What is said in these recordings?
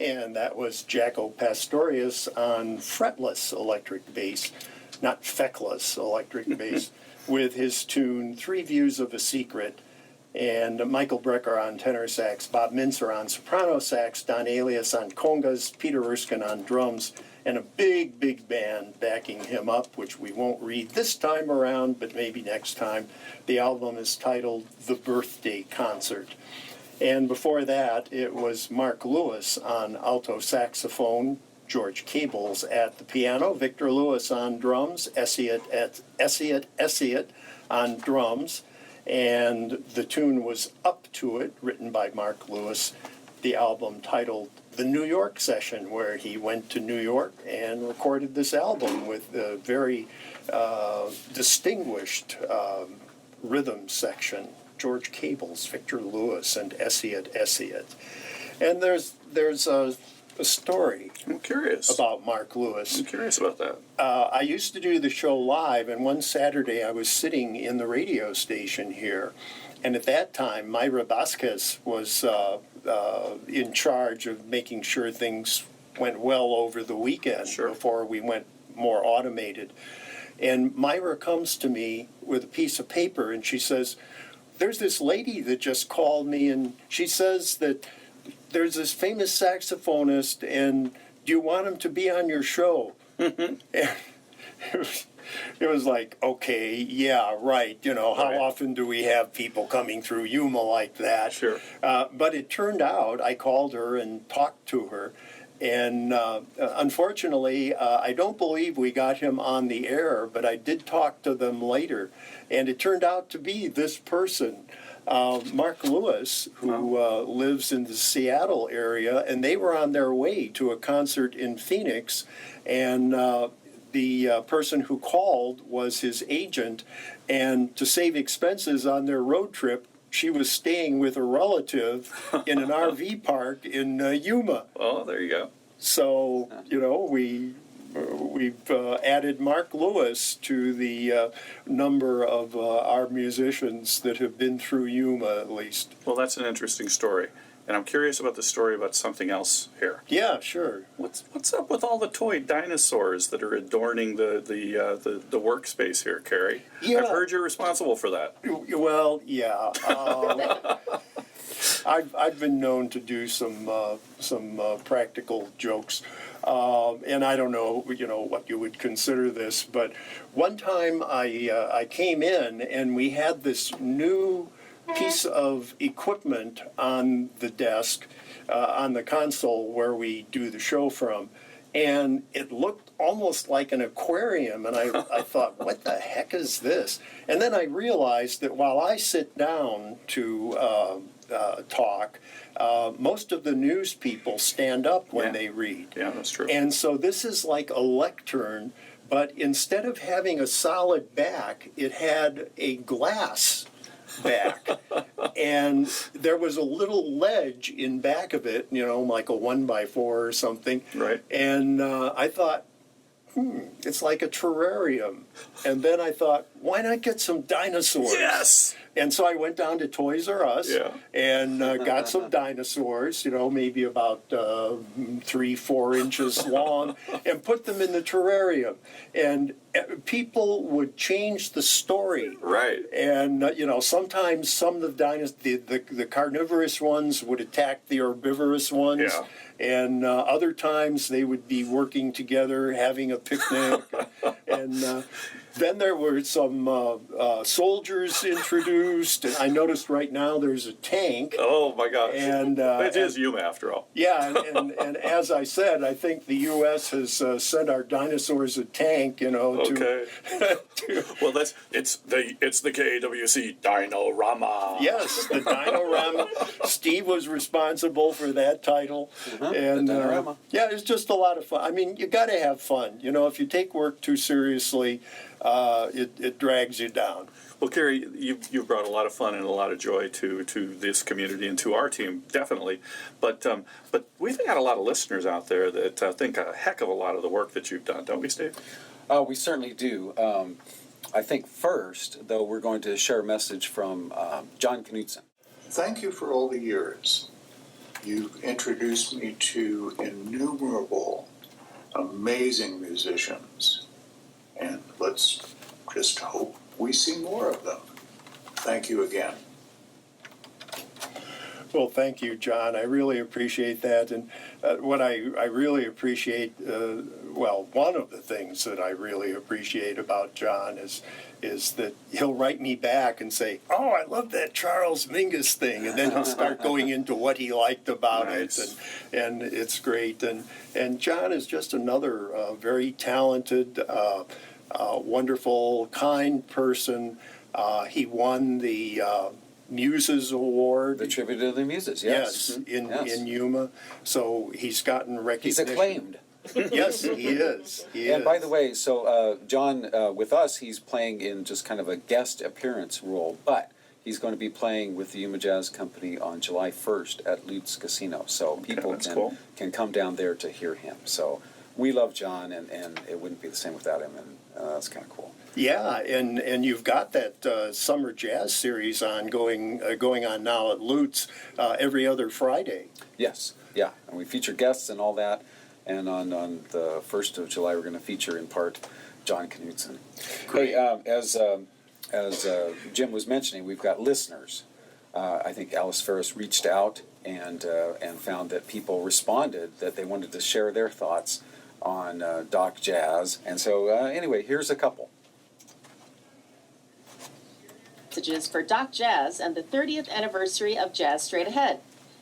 And that was Jaco Pastorius on fretless electric bass, not feckless electric bass, with his tune Three Views of a Secret. And Michael Brecker on tenor sax, Bob Mintzer on soprano sax, Don Alias on congas, Peter Erskine on drums, and a big, big band backing him up, which we won't read this time around, but maybe next time. The album is titled The Birthday Concert. And before that, it was Mark Lewis on alto saxophone, George Cables at the piano, Victor Lewis on drums, Essiet on drums, and the tune was Up to It, written by Mark Lewis, the album titled The New York Session, where he went to New York and recorded this album with a very distinguished rhythm section. George Cables, Victor Lewis, and Essiet. And there's a story. I'm curious about Mark Lewis. I'm curious about that. I used to do the show live, and one Saturday I was sitting in the radio station here, and at that time Myra Vasquez was in charge of making sure things went well over the weekend before we went more automated. And Myra comes to me with a piece of paper, and she says, "There's this lady that just called me, and she says that there's this famous saxophonist, and do you want him to be on your show?" And it was like, okay, yeah, right. You know, how often do we have people coming through Yuma like that? Sure. But it turned out I called her and talked to her. And unfortunately, I don't believe we got him on the air, but I did talk to them later. And it turned out to be this person, Mark Lewis, who lives in the Seattle area, and they were on their way to a concert in Phoenix, and the person who called was his agent, and to save expenses on their road trip, she was staying with a relative in an RV park in Yuma. Oh, there you go. So, you know, we've added Mark Lewis to the number of our musicians that have been through Yuma, at least. Well, that's an interesting story. And I'm curious about the story about something else here. Yeah, sure. What's up with all the toy dinosaurs that are adorning the workspace here, Cary? Yeah. I've heard you're responsible for that. Well, yeah. I've been known to do some practical jokes, and I don't know, what you would consider this, but one time I came in and we had this new piece of equipment on the desk, on the console where we do the show from, and it looked almost like an aquarium, and I thought, what the heck is this? And then I realized that while I sit down to talk, most of the news people stand up when they read. Yeah, that's true. And so this is like a lectern, but instead of having a solid back, it had a glass back. And there was a little ledge in back of it, like a 1x4 or something. Right. And I thought, it's like a terrarium. And then I thought, why not get some dinosaurs? Yes! And so I went down to Toys R Us and got some dinosaurs, maybe about 3-4 inches long, and put them in the terrarium. And people would change the story. Right. And, sometimes some of the carnivorous ones would attack the herbivorous ones. Yeah. And other times they would be working together, having a picnic. And then there were some soldiers introduced. And I noticed right now there's a tank. Oh, my gosh. And it is Yuma, after all. Yeah, and as I said, I think the U.S. has sent our dinosaurs a tank, Okay. Well, it's the KAWC Dino-Rama. Yes, the Dino-Rama. Steve was responsible for that title. And yeah, it's just a lot of fun. I mean, you got to have fun. If you take work too seriously, it drags you down. Well, Cary, you've brought a lot of fun and a lot of joy to this community and to our team, definitely. But we've got a lot of listeners out there that think a heck of a lot of the work that you've done, don't we, Steve? We certainly do. I think first, though, we're going to share a message from John Knutson. Thank you for all the years. You've introduced me to innumerable amazing musicians, and let's just hope we see more of them. Thank you again. Well, thank you, John. I really appreciate that. And what I really appreciate, one of the things that I really appreciate about John is that he'll write me back and say, "Oh, I love that Charles Mingus thing," and then he'll start going into what he liked about Nice. it, and it's great. And John is just another very talented, wonderful, kind person. He won the Muses Award. The tribute to the Muses, yes. In Yuma. So he's gotten He's recognition. acclaimed. Yes, he is. And by the way, so John, with us, he's playing in just kind of a guest appearance role, but he's going to be playing with the Yuma Jazz Company on July 1st at Lutz Casino. So people can come down there to hear him. So we love John, and it wouldn't be the same without him, and that's kind of cool. Yeah, and you've got that summer jazz series going on now at Lutz every other Friday. Yes, yeah, and we feature guests and all that. And on the 1st of July, we're going to feature in part John Knutson. Hey, as Jim was mentioning, we've got listeners. I think Alice Ferris reached out and found that people responded that they wanted to share their thoughts on Doc Jazz. And so anyway, here's a couple. Messages for Doc Jazz and the 30th anniversary of Jazz Straightahead.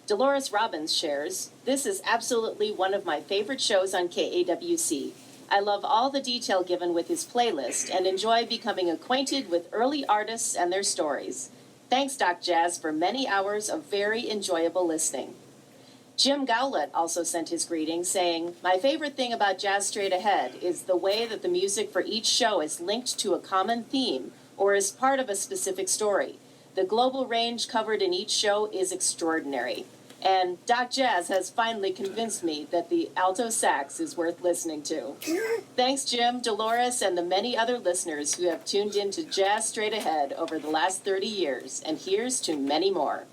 Dolores Robbins shares, "This is absolutely one of my favorite shows on KAWC. I love all the detail given with his playlist and enjoy becoming acquainted with early artists and their stories. Thanks, Doc Jazz, for many hours of very enjoyable listening." Jim Gowlett also sent his greetings, saying, "My favorite thing about Jazz Straightahead is the way that the music for each show is linked to a common theme or is part of a specific story. The global range covered in each show is extraordinary. And Doc Jazz has finally convinced me that the alto sax is worth listening to." Thanks, Jim, Dolores, and the many other listeners who have tuned in to Jazz Straightahead over the last 30 years. And here's to many more.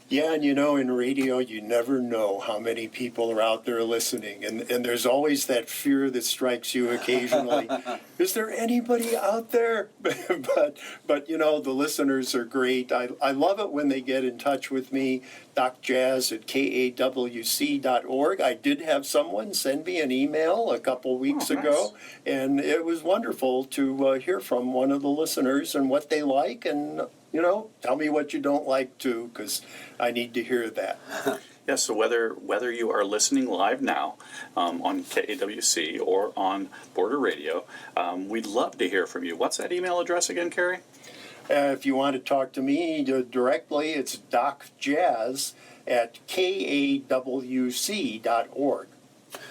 Yeah, and in radio, you never know how many people are out there listening. And there's always that fear that strikes you occasionally. Is there anybody out there? but the listeners are great. I love it when they get in touch with me, docjazz@kawc.org. I did have someone send me an email a couple weeks ago, and it was wonderful to hear from one of the listeners and what they like, and tell me what you don't like too, because I need to hear that. Yes, so whether you are listening live now on KAWC or on Border Radio, we'd love to hear from you. What's that email address again, Cary? If you want to talk to me directly, it's docjazz@kawc.org.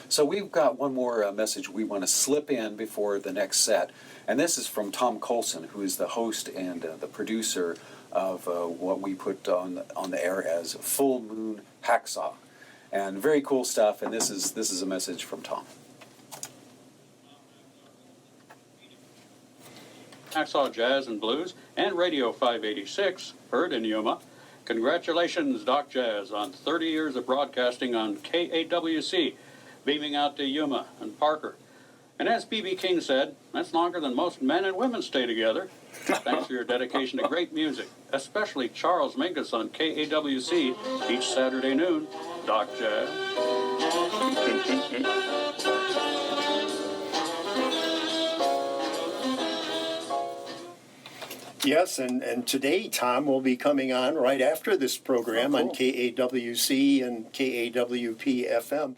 So we've got one more message we want to slip in before the next set. And this is from Tom Colson, who is the host and the producer of what we put on the air as Full Moon Hacksaw. And very cool stuff, and this is a message from Tom. Hacksaw Jazz and Blues and Radio 586, heard in Yuma. Congratulations, Doc Jazz, on 30 years of broadcasting on KAWC, beaming out to Yuma and Parker. And as B.B. King said, that's longer than most men and women stay together. Thanks for your dedication to great music, especially Charles Mingus on KAWC each Saturday noon. Doc Jazz. Yes, and today Tom will be coming on right after this program on KAWC and KAWP-FM.